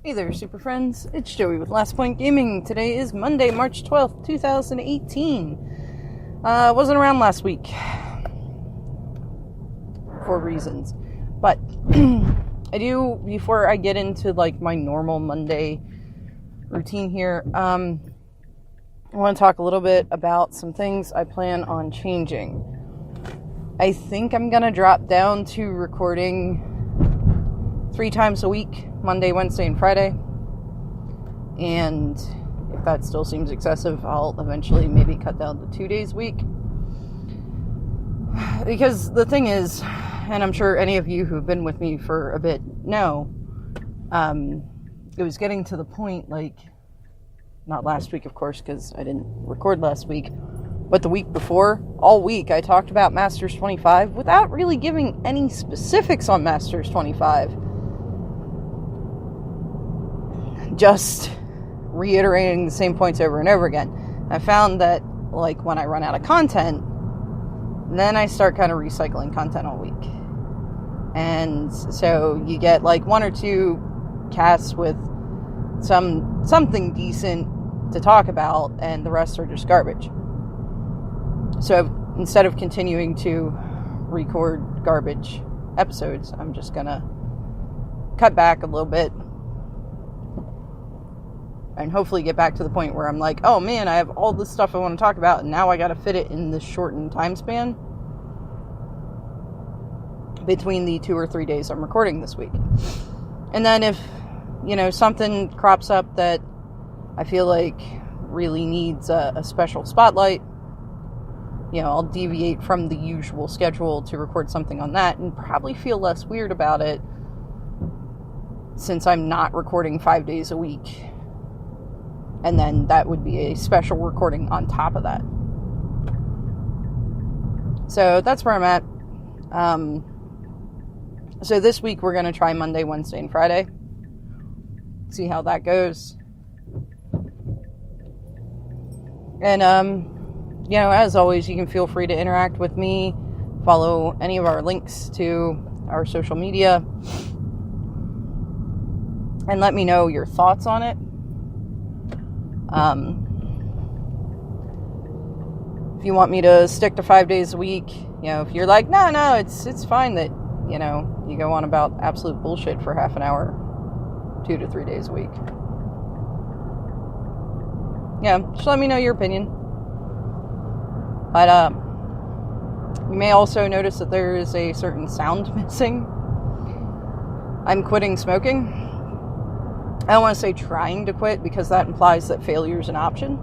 Hey there, super friends. It's Joey with Last Point Gaming. Today is Monday, March 12th, 2018. Wasn't around last week for reasons, but I do, before I get into like my normal Monday routine here, I want to talk a little bit about some things I plan on changing. I think I'm going to drop down to recording 3 times a week, Monday, Wednesday, and Friday. And if that still seems excessive, I'll eventually maybe cut down to 2 days a week. Because the thing is, and I'm sure any of you who've been with me for a bit know, it was getting to the point, like, not last week, of course, because I didn't record last week, but the week before, all week, I talked about Masters 25 without really giving any specifics on Masters 25. Just reiterating the same points over and over again. I found that, like, when I run out of content, then I start kind of recycling content all week. And so you get, like, 1 or 2 casts with something decent to talk about, and the rest are just garbage. So instead of continuing to record garbage episodes, I'm just gonna cut back a little bit and hopefully get back to the point where I'm like, oh man, I have all this stuff I want to talk about, and now I got to fit it in this shortened time span between the 2 or 3 days I'm recording this week. And then if, something crops up that I feel like really needs a special spotlight, I'll deviate from the usual schedule to record something on that and probably feel less weird about it, since I'm not recording 5 days a week. And then that would be a special recording on top of that. So that's where I'm at. So this week we're going to try Monday, Wednesday, and Friday. See how that goes. And, as always, you can feel free to interact with me. Follow any of our links to our social media. And let me know your thoughts on it. If you want me to stick to 5 days a week, if you're like, no, it's fine that, you go on about absolute bullshit for half an hour, 2 to 3 days a week. Yeah, just let me know your opinion. But, you may also notice that there is a certain sound missing. I'm quitting smoking. I don't want to say trying to quit, because that implies that failure is an option.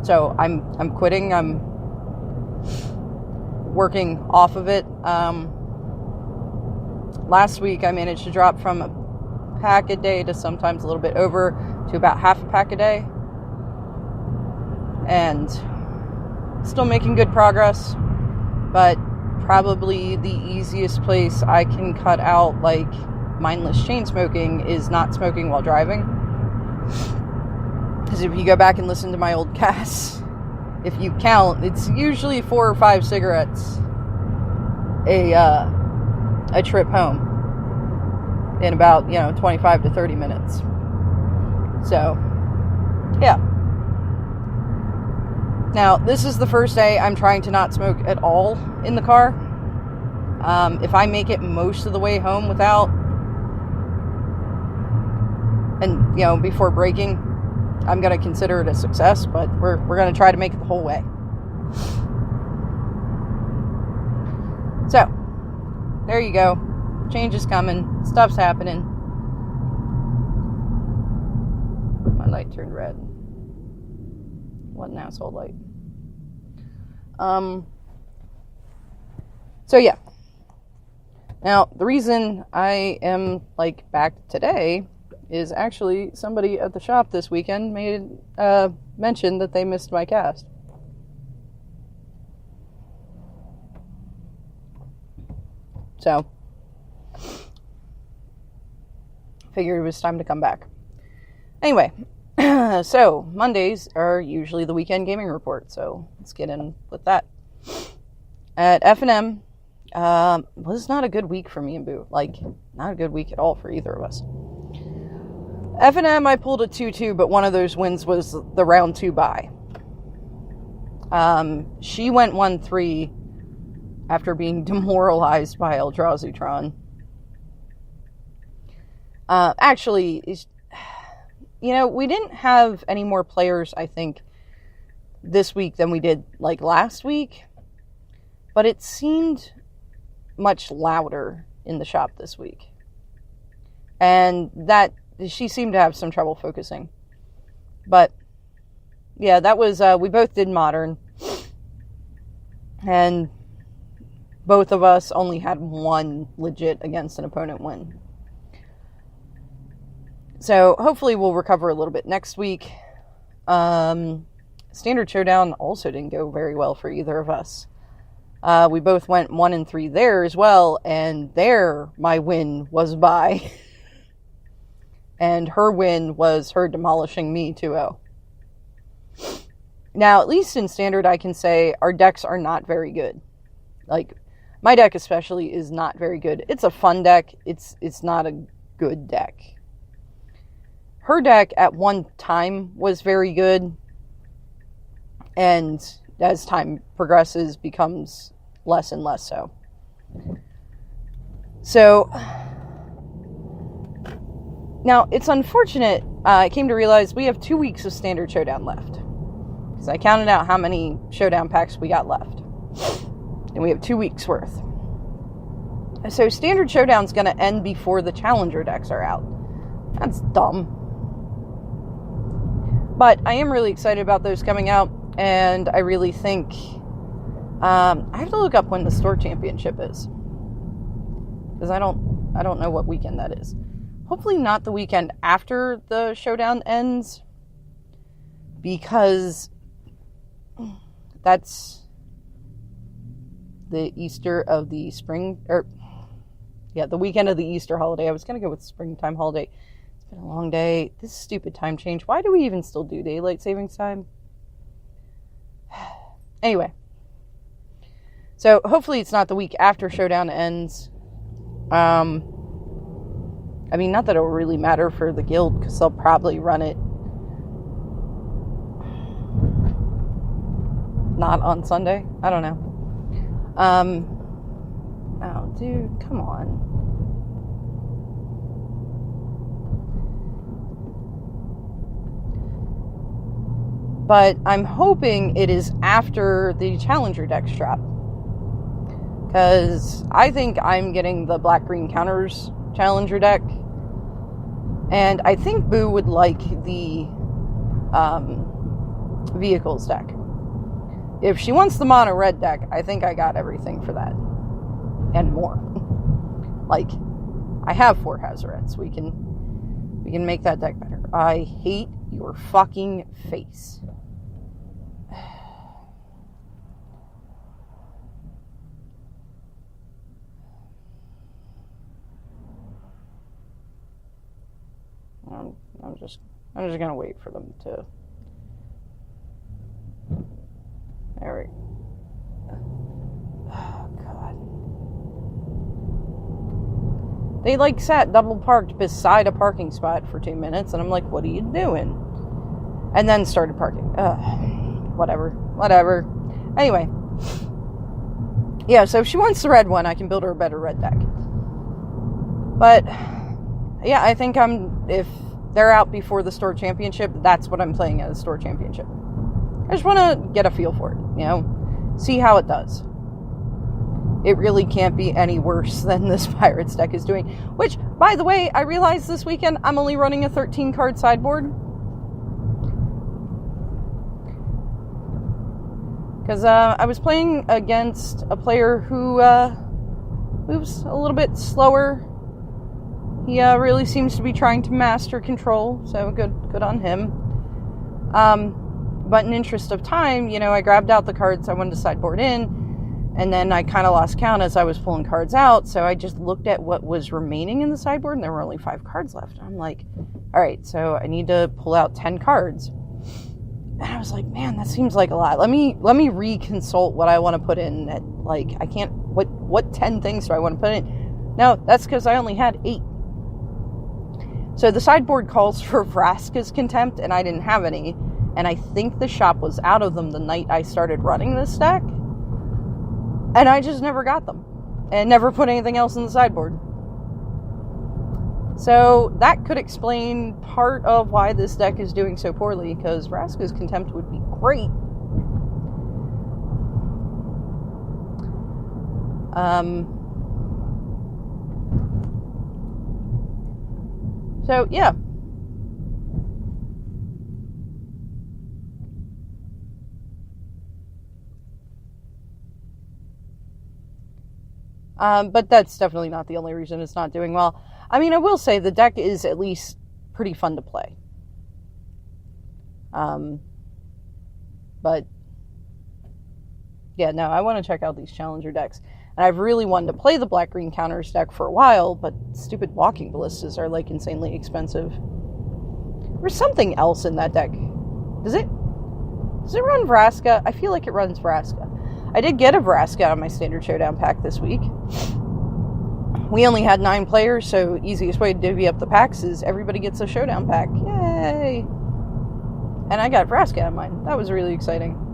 So I'm quitting. I'm working off of it. Last week I managed to drop from a pack a day to sometimes a little bit over to about half a pack a day. And still making good progress, but probably the easiest place I can cut out, like, mindless chain smoking is not smoking while driving. Because if you go back and listen to my old casts, if you count, it's usually 4 or 5 cigarettes a trip home in about 25 to 30 minutes. So yeah. Now this is the first day I'm trying to not smoke at all in the car. If I make it most of the way home without, and, before braking, I'm going to consider it a success, but we're going to try to make it the whole way. So, there you go. Change is coming. Stuff's happening. My light turned red. What an asshole light. So yeah. Now, the reason I am, back today is actually somebody at the shop this weekend made mention that they missed my cast. So, figured it was time to come back. Anyway, so Mondays are usually the weekend gaming report, so let's get in with that. At F&M, was not a good week for me and Boo. Not a good week at all for either of us. F&M, I pulled a 2-2, but one of those wins was the round 2 bye. She went 1-3 after being demoralized by Eldrazi-Tron. Actually, we didn't have any more players, I think, this week than we did, like, last week. But it seemed much louder in the shop this week. And that, she seemed to have some trouble focusing. But, yeah, that was, we both did Modern. And both of us only had one legit against an opponent win. So, hopefully we'll recover a little bit next week. Standard Showdown also didn't go very well for either of us. We both went 1-3 there as well, and there my win was bye. And her win was her demolishing me 2-0. Now, at least in Standard, I can say our decks are not very good. Like, my deck especially is not very good. It's a fun deck. It's not a good deck. Her deck at one time was very good. And as time progresses, becomes less and less so. So, now, it's unfortunate. I came to realize we have 2 weeks of Standard Showdown left. Because I counted out how many Showdown packs we got left. And we have 2 weeks worth. So, Standard Showdown's going to end before the Challenger decks are out. That's dumb. But I am really excited about those coming out. And I really think, I have to look up when the store championship is. Because I don't know what weekend that is. Hopefully not the weekend after the showdown ends. Because that's the Easter of the spring, the weekend of the Easter holiday. I was going to go with springtime holiday. It's been a long day. This stupid time change. Why do we even still do daylight savings time? Anyway, so hopefully it's not the week after Showdown ends. I mean, not that it'll really matter for the guild, because they'll probably run it not on Sunday. I don't know. Oh, dude, come on. But I'm hoping it is after the Challenger decks drop. Because I think I'm getting the Black-Green Counters Challenger deck. And I think Boo would like the Vehicles deck. If she wants the Mono Red deck, I think I got everything for that. And more. Like, I have 4 Hazarets. We can make that deck better. I hate your fucking face. I'm just gonna wait for them to. There we go. Oh, God. They sat double parked beside a parking spot for 2 minutes, and I'm like, what are you doing? And then started parking. Whatever. Anyway. Yeah, so if she wants the red one, I can build her a better red deck. But, yeah, I think if they're out before the store championship, that's what I'm playing at the store championship. I just want to get a feel for it, see how it does. It really can't be any worse than this Pirates deck is doing. Which, by the way, I realized this weekend I'm only running a 13-card sideboard. Because I was playing against a player who moves a little bit slower. He really seems to be trying to master control, so good on him. But in interest of time, I grabbed out the cards I wanted to sideboard in, and then I kind of lost count as I was pulling cards out, so I just looked at what was remaining in the sideboard, and there were only 5 cards left. I'm like, all right, so I need to pull out 10 cards. And I was like, man, that seems like a lot. Let me reconsult what I want to put in. I can't, what 10 things do I want to put in? No, that's because I only had 8. So the sideboard calls for Vraska's Contempt, and I didn't have any. And I think the shop was out of them the night I started running this deck. And I just never got them. And never put anything else in the sideboard. So that could explain part of why this deck is doing so poorly, because Vraska's Contempt would be great. So, yeah. But that's definitely not the only reason it's not doing well. I mean, I will say the deck is at least pretty fun to play. But, yeah, no, I want to check out these Challenger decks. And I've really wanted to play the Black-Green Counters deck for a while, but stupid Walking Ballistas are, like, insanely expensive. There's something else in that deck. Does it run Vraska? I feel like it runs Vraska. I did get a Vraska out of my Standard Showdown pack this week. We only had 9 players, so easiest way to divvy up the packs is everybody gets a Showdown pack. Yay! And I got Vraska out of mine. That was really exciting.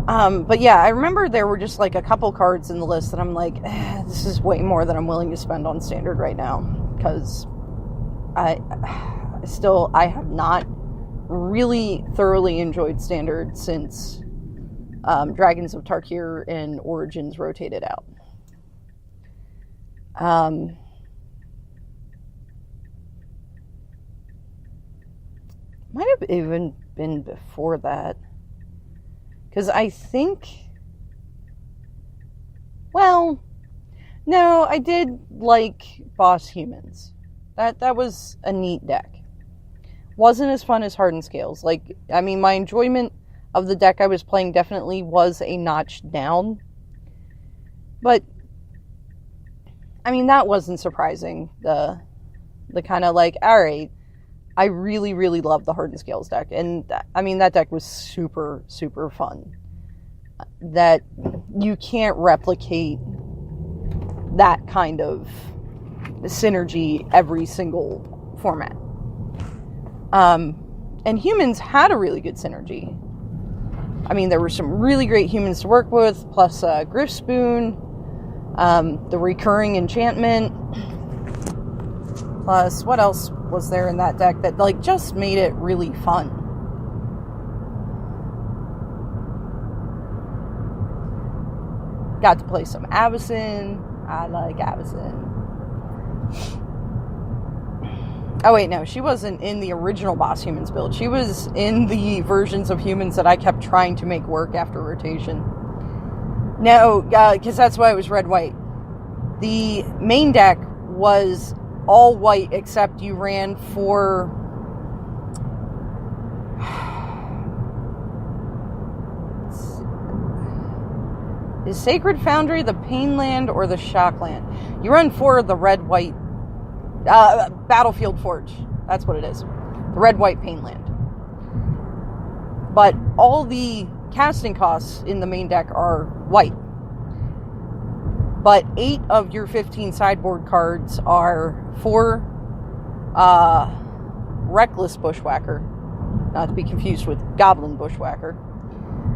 But yeah, I remember there were just like a couple cards in the list that I'm like, this is way more than I'm willing to spend on Standard right now. Because I have not really thoroughly enjoyed Standard since Dragons of Tarkir and Origins rotated out. Might have even been before that. Because I think... Well, no, I did like Boss Humans. That was a neat deck. Wasn't as fun as Hardened Scales. Like, I mean, my enjoyment of the deck I was playing definitely was a notch down. But, I mean, that wasn't surprising. The kind of like, alright, I really, really love the Hardened Scales deck. And, I mean, that deck was super, super fun. That you can't replicate that kind of synergy every single format. And Humans had a really good synergy. I mean, there were some really great humans to work with, plus Griff Spoon, the recurring enchantment, plus what else was there in that deck that like just made it really fun. Got to play some Avacyn. I like Avacyn. Oh wait, no, she wasn't in the original Boss Humans build. She was in the versions of Humans that I kept trying to make work after rotation. No, because that's why it was red-white. The main deck was all white except you ran for... Is Sacred Foundry the Painland or the Shockland? You run for the red-white... Battlefield Forge. That's what it is. The red-white Painland. But all the casting costs in the main deck are white. But 8 of your 15 sideboard cards are for Reckless Bushwhacker, not to be confused with Goblin Bushwhacker,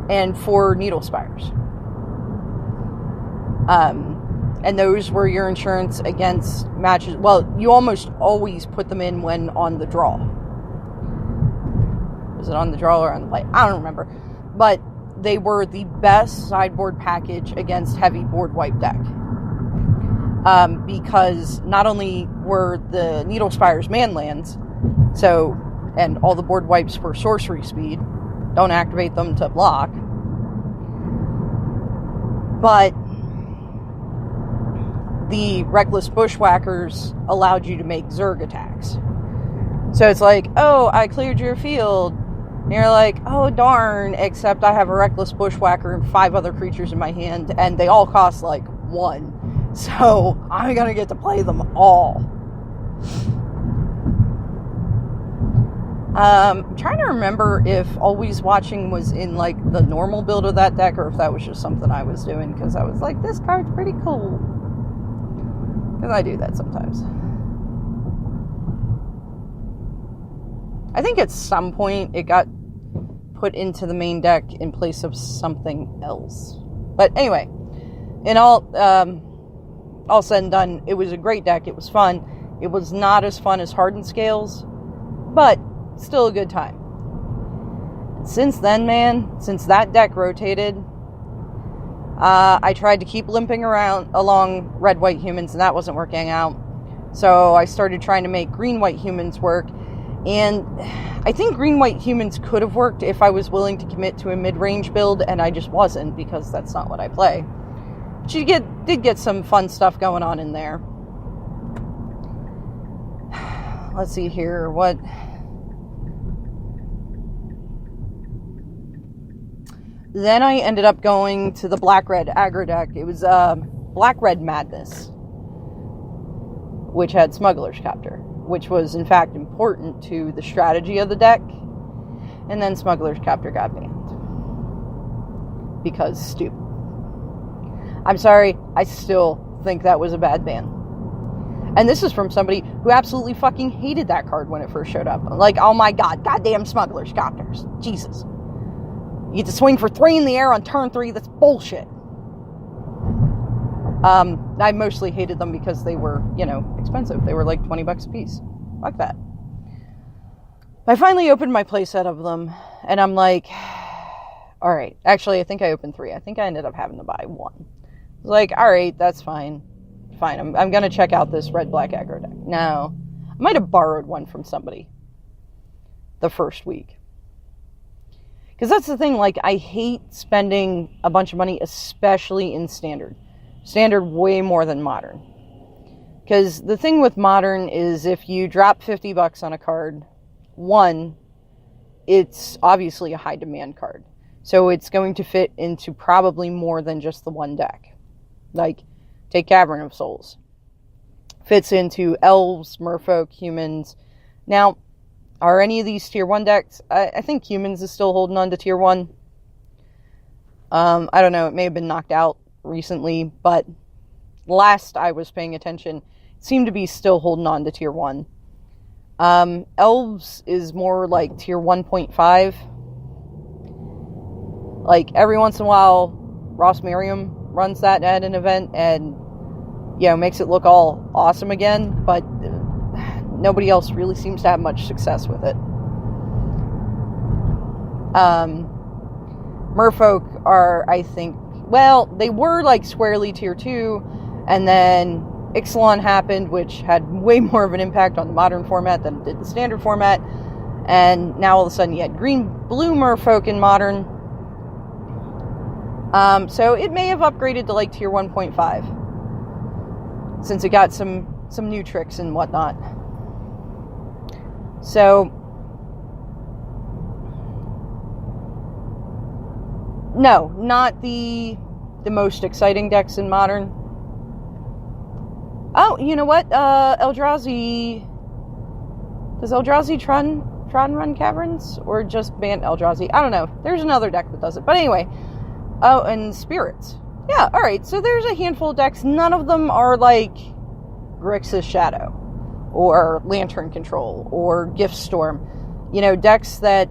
and 4 Needle Spires. And those were your insurance against matches. Well, you almost always put them in when on the draw. Was it on the draw or on the play? I don't remember. But they were the best sideboard package against heavy board wipe deck. Because not only were the Needle Spires man lands, so, and all the board wipes for sorcery speed, don't activate them to block, but the Reckless Bushwhackers allowed you to make Zerg attacks. So it's like, oh, I cleared your field. And you're like, oh, darn, except I have a Reckless Bushwhacker and 5 other creatures in my hand, and they all cost, like, 1. So I'm gonna get to play them all. I'm trying to remember if Always Watching was in, like, the normal build of that deck, or if that was just something I was doing, because I was like, this card's pretty cool. Because I do that sometimes. I think at some point it got put into the main deck in place of something else. But anyway, in all said and done, it was a great deck. It was fun. It was not as fun as Hardened Scales, but still a good time. Since then, man, since that deck rotated, I tried to keep limping along red-white humans, and that wasn't working out. So I started trying to make green-white humans work, and I think green-white humans could have worked if I was willing to commit to a mid-range build, and I just wasn't, because that's not what I play. But you did get some fun stuff going on in there. Let's see here, what... Then I ended up going to the black-red aggro deck. It was Black-Red Madness, which had Smuggler's Captor, which was, in fact, important to the strategy of the deck. And then Smuggler's Captor got banned. Because stupid. I'm sorry, I still think that was a bad ban. And this is from somebody who absolutely fucking hated that card when it first showed up. Like, oh my god, goddamn Smuggler's Captors. Jesus. You get to swing for 3 in the air on turn 3. That's bullshit. I mostly hated them because they were, expensive. They were like $20 a piece. Fuck that. I finally opened my playset of them, and I'm like, alright. Actually, I think I opened 3. I think I ended up having to buy 1. I was like, alright, that's fine. Fine, I'm going to check out this red-black aggro deck. Now, I might have borrowed one from somebody the first week. Because that's the thing, like, I hate spending a bunch of money, especially in Standard. Standard way more than Modern. Because the thing with Modern is if you drop $50 on a card, one, it's obviously a high demand card. So it's going to fit into probably more than just the one deck. Like, take Cavern of Souls. Fits into Elves, Merfolk, Humans. Now, are any of these Tier 1 decks? I think Humans is still holding on to Tier 1. I don't know, it may have been knocked out recently, but last I was paying attention, it seemed to be still holding on to Tier 1. Elves is more like Tier 1.5. Like, every once in a while, Ross Merriam runs that at an event and, makes it look all awesome again, but nobody else really seems to have much success with it. Merfolk are, I think, they were like squarely Tier 2, and then Ixalan happened, which had way more of an impact on the Modern format than it did the Standard format, and now all of a sudden you had green-blue Merfolk in Modern. So it may have upgraded to like Tier 1.5, since it got some new tricks and whatnot. So, no, not the most exciting decks in Modern. Oh, you know what? Eldrazi... Does Eldrazi Tron run Caverns? Or just ban Eldrazi? I don't know. There's another deck that does it. But anyway. Oh, and Spirits. Yeah, alright. So there's a handful of decks. None of them are like Grixis Shadow, or Lantern Control, or Gift Storm. Decks that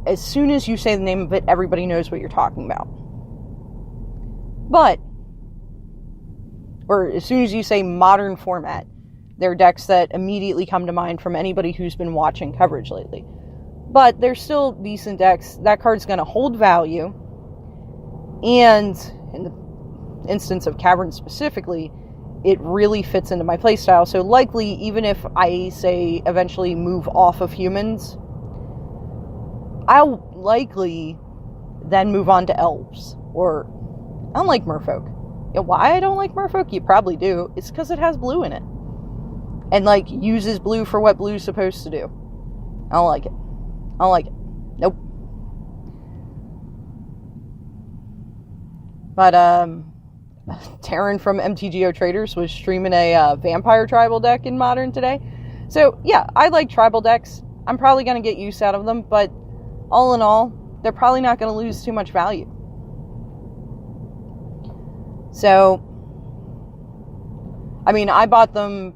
as soon as you say the name of it, everybody knows what you're talking about. Or as soon as you say Modern format, they're decks that immediately come to mind from anybody who's been watching coverage lately. But they're still decent decks. That card's going to hold value. And in the instance of Cavern specifically, it really fits into my playstyle. So likely, even if I say eventually move off of Humans, I'll likely then move on to Elves. Or, I don't like Merfolk. Why I don't like Merfolk? You probably do. It's because it has blue in it. And, uses blue for what blue's supposed to do. I don't like it. Nope. But, Taryn from MTGO Traders was streaming a Vampire Tribal deck in Modern today. So, yeah, I like Tribal decks. I'm probably going to get use out of them, but all in all, they're probably not going to lose too much value. So, I bought them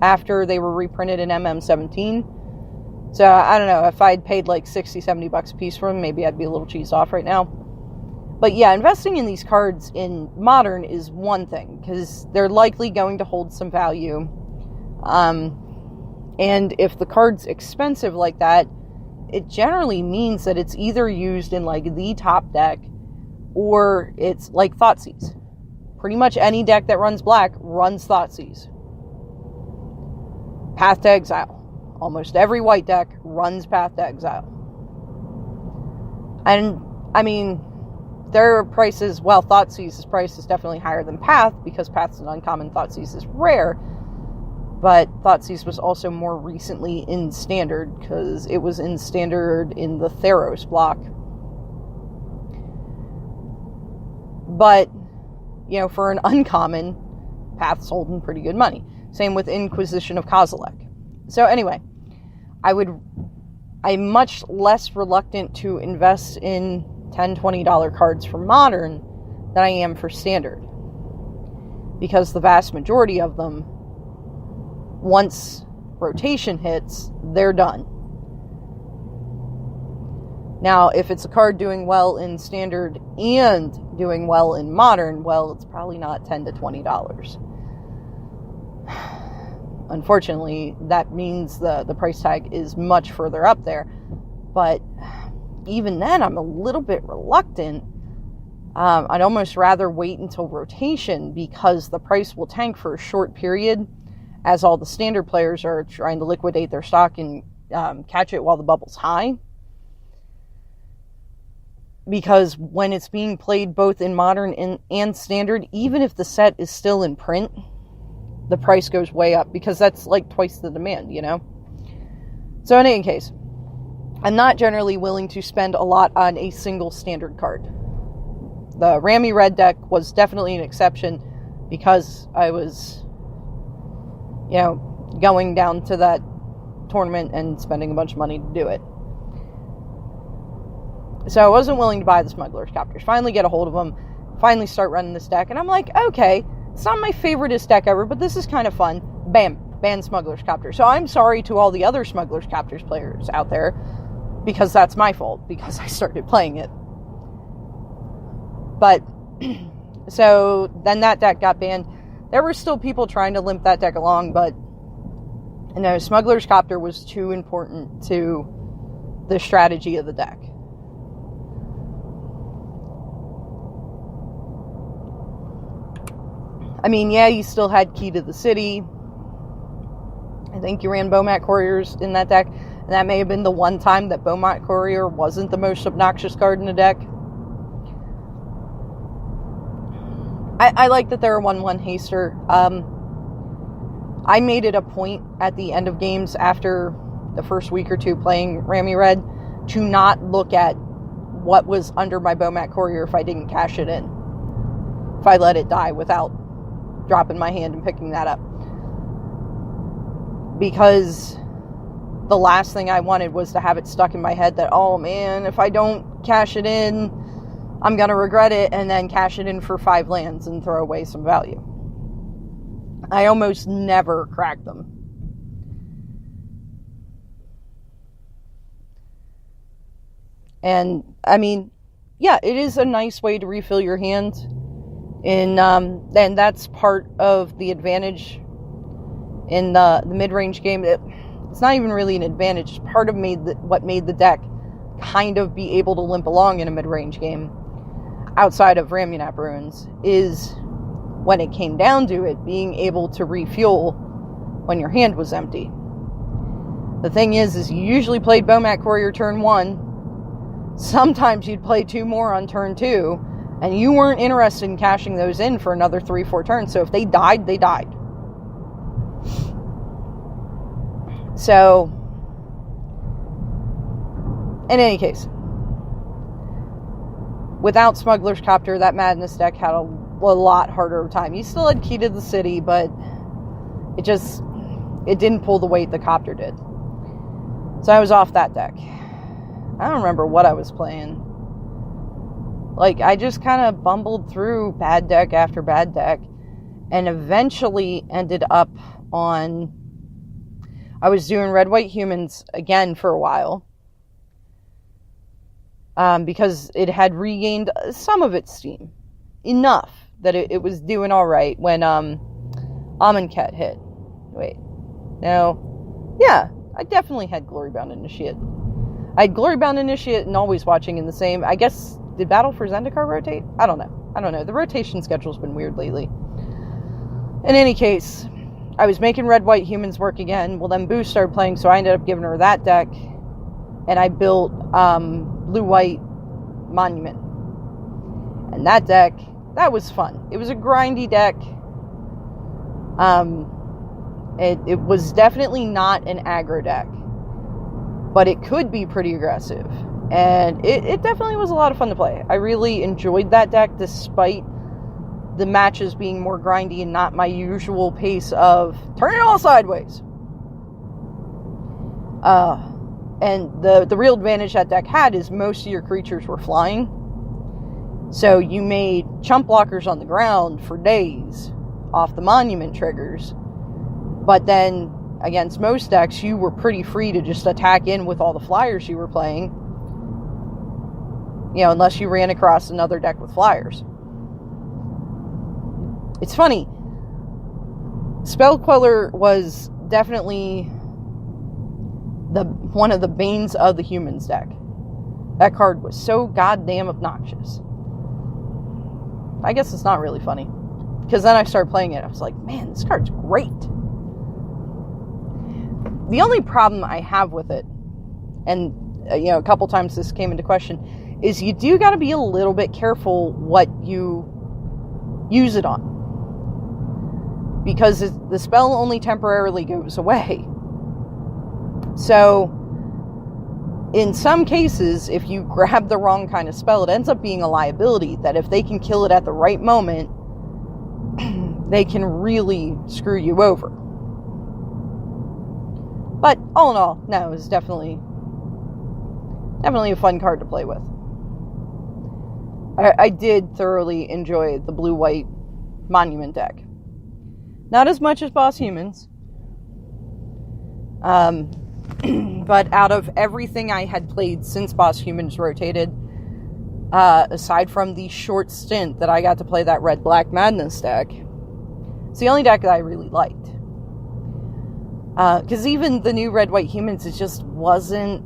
after they were reprinted in MM17. So, I don't know, if I'd paid like 60, 70 bucks a piece for them, maybe I'd be a little cheesed off right now. But yeah, investing in these cards in Modern is one thing, because they're likely going to hold some value. And if the card's expensive like that, it generally means that it's either used in like the top deck, or it's like Thoughtseize. Pretty much any deck that runs black runs Thoughtseize. Path to Exile. Almost every white deck runs Path to Exile. And, I mean, their prices, well, Thoughtseiz's price is definitely higher than Path, because Path's an uncommon, Thoughtseize is rare. But Thoughtseize was also more recently in Standard, because it was in Standard in the Theros block. But, you know, for an uncommon, Path's holding pretty good money. Same with Inquisition of Kozilek. So anyway, I'm much less reluctant to invest in $10, $20 cards for Modern than I am for Standard. Because the vast majority of them, once rotation hits, they're done. Now, if it's a card doing well in Standard and doing well in Modern, well, it's probably not $10 to $20. Unfortunately, that means the price tag is much further up there. But even then, I'm a little bit reluctant. I'd almost rather wait until rotation, because the price will tank for a short period as all the Standard players are trying to liquidate their stock and catch it while the bubble's high. Because when it's being played both in Modern and Standard, even if the set is still in print, the price goes way up, because that's like twice the demand, you know? So in any case, I'm not generally willing to spend a lot on a single Standard card. The Rami Red deck was definitely an exception, because I was, you know, going down to that tournament and spending a bunch of money to do it. So I wasn't willing to buy the Smuggler's Copters. Finally get a hold of them, finally start running this deck, and I'm like, okay, it's not my favoriteest deck ever, but this is kind of fun. Bam, ban Smuggler's Copter. So I'm sorry to all the other Smuggler's Copters players out there, because that's my fault, because I started playing it. But, so then that deck got banned. There were still people trying to limp that deck along, but, you know, Smuggler's Copter was too important to the strategy of the deck. I mean, yeah, you still had Key to the City. I think you ran Bomat Couriers in that deck. And that may have been the one time that Bomat Courier wasn't the most obnoxious card in the deck. I like that they're a 1/1 haster. I made it a point at the end of games after the first week or two playing Rami Red to not look at what was under my Bomat Courier if I didn't cash it in. If I let it die without dropping my hand and picking that up. Because the last thing I wanted was to have it stuck in my head that, oh man, if I don't cash it in, I'm going to regret it, and then cash it in for 5 lands and throw away some value. I almost never crack them. And, I mean, yeah, it is a nice way to refill your hand. And that's part of the advantage in the mid-range game. It's not even really an advantage. It's part of what made the deck kind of be able to limp along in a mid-range game outside of Ramunap Ruins is when it came down to it, being able to refuel when your hand was empty. The thing is you usually played Bomat Courier turn 1. Sometimes you'd play 2 more on turn 2, and you weren't interested in cashing those in for another 3-4 turns. So if they died, they died. So, in any case, without Smuggler's Copter, that Madness deck had a lot harder time. You still had Key to the City, but it didn't pull the weight the Copter did. So I was off that deck. I don't remember what I was playing. Like, I just kind of bumbled through bad deck after bad deck and eventually ended up on... I was doing red, white humans again for a while. Because it had regained some of its steam. Enough that it was doing alright when Amonkhet hit. Wait. No. Yeah, I definitely had Glorybound Initiate. I had Glorybound Initiate and Always Watching in the same. I guess, did Battle for Zendikar rotate? I don't know. The rotation schedule's been weird lately. In any case, I was making red, white humans work again. Well, then Boo started playing, so I ended up giving her that deck. And I built blue, white Monument. And that deck, that was fun. It was a grindy deck. It was definitely not an aggro deck. But it could be pretty aggressive. And it definitely was a lot of fun to play. I really enjoyed that deck despite the matches being more grindy and not my usual pace of turn it all sideways. And the real advantage that deck had is most of your creatures were flying. So you made chump blockers on the ground for days off the monument triggers. But then against most decks, you were pretty free to just attack in with all the flyers you were playing. You know, unless you ran across another deck with flyers. It's funny. Spell Queller was definitely one of the banes of the humans deck. That card was so goddamn obnoxious. I guess it's not really funny. Because then I started playing it. I was like, man, this card's great. The only problem I have with it, and a couple times this came into question, is you do got to be a little bit careful what you use it on. Because the spell only temporarily goes away. So, in some cases, if you grab the wrong kind of spell, it ends up being a liability that if they can kill it at the right moment, they can really screw you over. But all in all, no, it was definitely a fun card to play with. I did thoroughly enjoy the blue-white Monument deck. Not as much as Boss Humans. But out of everything I had played since Boss Humans rotated, aside from the short stint that I got to play that Red-Black Madness deck, it's the only deck that I really liked. Because even the new Red-White Humans, it just wasn't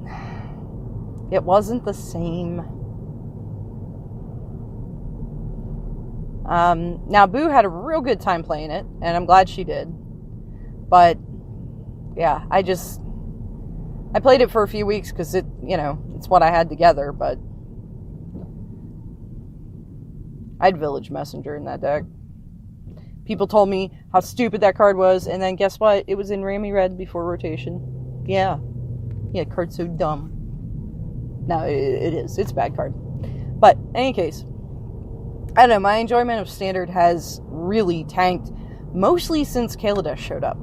the same. Now, Boo had a real good time playing it, and I'm glad she did. But, yeah, I played it for a few weeks because it's what I had together, but I had Village Messenger in that deck. People told me how stupid that card was, and then guess what? It was in Rami Red before rotation. Yeah, card's so dumb. No, it is. It's a bad card. But, in any case, I don't know, my enjoyment of Standard has really tanked, mostly since Kaladesh showed up.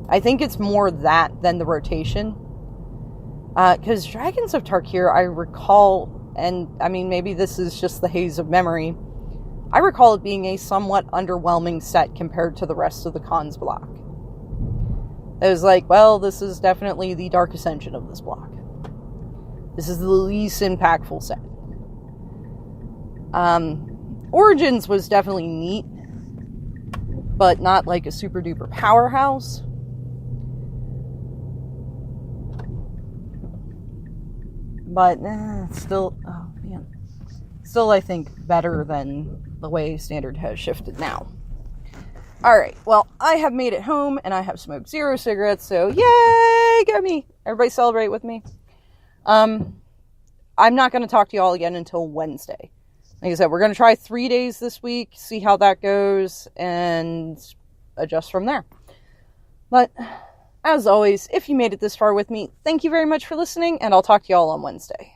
I think it's more that than the rotation. Because Dragons of Tarkir, I recall, and I mean, maybe this is just the haze of memory, I recall it being a somewhat underwhelming set compared to the rest of the Khans block. It was like, well, this is definitely the Dark Ascension of this block. This is the least impactful set. Origins was definitely neat, but not like a super duper powerhouse. But still I think better than the way Standard has shifted now. Alright, well, I have made it home and I have smoked 0 cigarettes, so yay, get me! Everybody celebrate with me. I'm not going to talk to you all again until Wednesday. Like I said, we're going to try 3 days this week, see how that goes, and adjust from there. But, as always, if you made it this far with me, thank you very much for listening, and I'll talk to you all on Wednesday.